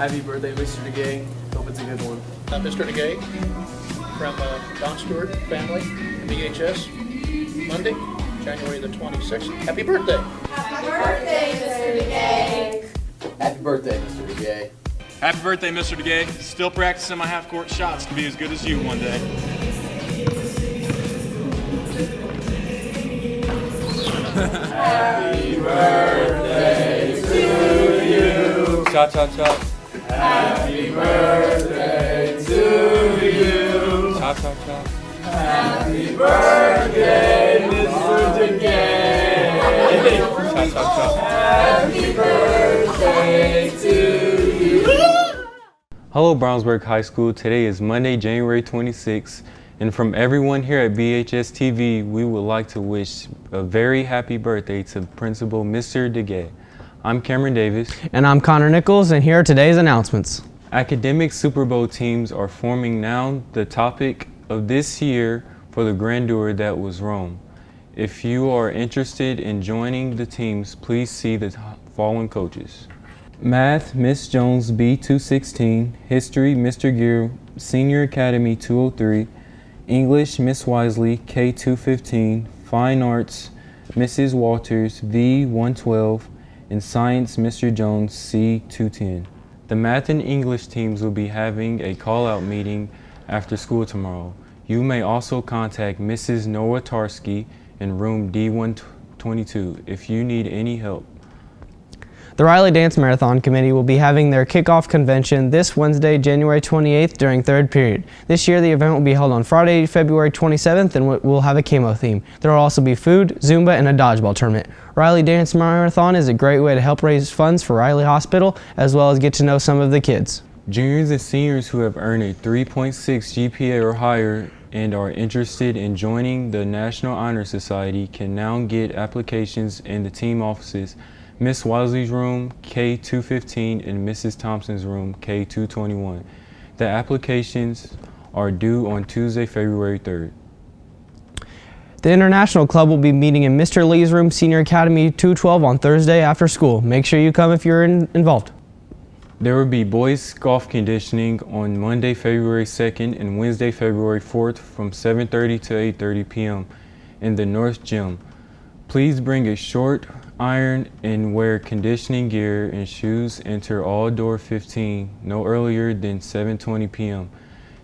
Happy birthday, Mr. DeGay. Hope it's a good one. Mr. DeGay from Don Stewart family, BHS, Monday, January the 26th. Happy birthday. Happy birthday, Mr. DeGay. Happy birthday, Mr. DeGay. Happy birthday, Mr. DeGay. Still practicing my half-court shots to be as good as you one day. Happy birthday to you. Cha cha cha. Happy birthday to you. Cha cha cha. Happy birthday, Mr. DeGay. Cha cha cha. Happy birthday to you. Hello Brownsburg High School. Today is Monday, January 26th, and from everyone here at BHS TV, we would like to wish a very happy birthday to Principal Mr. DeGay. I'm Cameron Davis. And I'm Connor Nichols, and here are today's announcements. Academic Super Bowl teams are forming now. The topic of this year for the grandeur that was Rome. If you are interested in joining the teams, please see the following coaches. Math, Miss Jones, B216. History, Mr. Gear, Senior Academy 203. English, Miss Wisely, K215. Fine Arts, Mrs. Walters, V112. And Science, Mr. Jones, C210. The Math and English teams will be having a call-out meeting after school tomorrow. You may also contact Mrs. Nowatarski in room D122 if you need any help. The Riley Dance Marathon Committee will be having their kickoff convention this Wednesday, January 28th during third period. This year the event will be held on Friday, February 27th and will have a camo theme. There will also be food, Zumba, and a dodgeball tournament. Riley Dance Marathon is a great way to help raise funds for Riley Hospital as well as get to know some of the kids. Juniors and seniors who have earned a 3.6 GPA or higher and are interested in joining the National Honor Society can now get applications in the team offices, Miss Wisely's room, K215, and Mrs. Thompson's room, K221. The applications are due on Tuesday, February 3rd. The International Club will be meeting in Mr. Lee's room, Senior Academy 212 on Thursday after school. Make sure you come if you're involved. There will be boys golf conditioning on Monday, February 2nd and Wednesday, February 4th from 7:30 to 8:30 p.m. in the North Gym. Please bring a short iron and wear conditioning gear and shoes. Enter all door 15 no earlier than 7:20 p.m.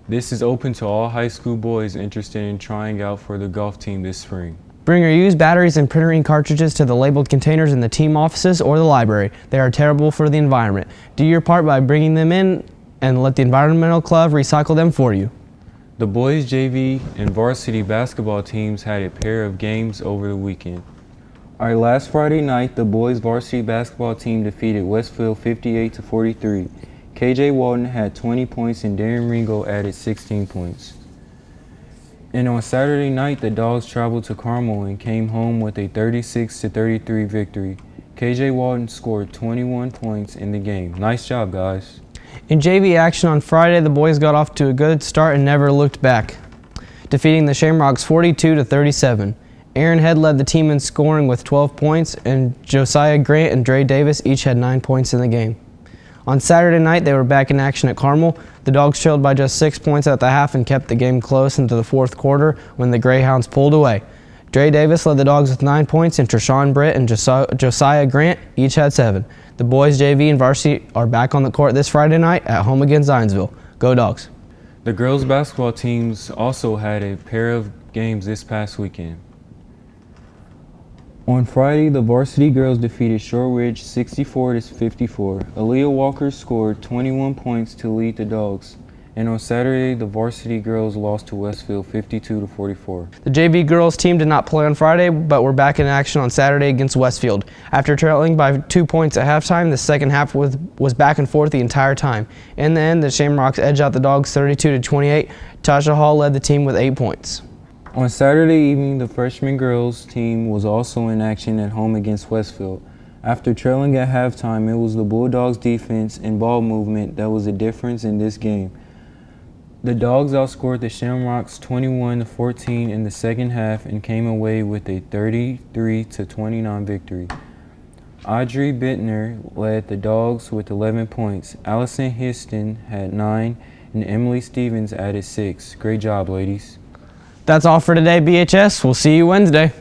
This is open to all high school boys interested in trying out for the golf team this spring. Bring your used batteries and printer ink cartridges to the labeled containers in the team offices or the library. They are terrible for the environment. Do your part by bringing them in and let the environmental club recycle them for you. The boys JV and varsity basketball teams had a pair of games over the weekend. Our last Friday night, the boys varsity basketball team defeated Westfield 58-43. KJ Walton had 20 points and Darren Ringo added 16 points. And on Saturday night, the Dogs traveled to Carmel and came home with a 36-33 victory. KJ Walton scored 21 points in the game. Nice job, guys. In JV action on Friday, the boys got off to a good start and never looked back, defeating the Shamrocks 42-37. Aaron Head led the team in scoring with 12 points, and Josiah Grant and Dre Davis each had 9 points in the game. On Saturday night, they were back in action at Carmel. The Dogs trailed by just 6 points at the half and kept the game close into the fourth quarter when the Greyhounds pulled away. Dre Davis led the Dogs with 9 points, and Treshawn Britt and Josiah Grant each had 7. The boys JV and varsity are back on the court this Friday night at home against Zionsville. Go Dogs. The girls basketball teams also had a pair of games this past weekend. On Friday, the varsity girls defeated Shortridge 64-54. Aaliyah Walker scored 21 points to lead the Dogs. And on Saturday, the varsity girls lost to Westfield 52-44. The JV girls team did not play on Friday, but were back in action on Saturday against Westfield. After trailing by 2 points at halftime, the second half was back and forth the entire time. In the end, the Shamrocks edged out the Dogs 32-28. Tasha Hall led the team with 8 points. On Saturday evening, the freshman girls team was also in action at home against Westfield. After trailing at halftime, it was the Bulldogs' defense and ball movement that was the difference in this game. The Dogs outscored the Shamrocks 21-14 in the second half and came away with a 33-29 victory. Audrey Bittner led the Dogs with 11 points. Allison Histon had 9, and Emily Stevens added 6. Great job, ladies. That's all for today, BHS. We'll see you Wednesday.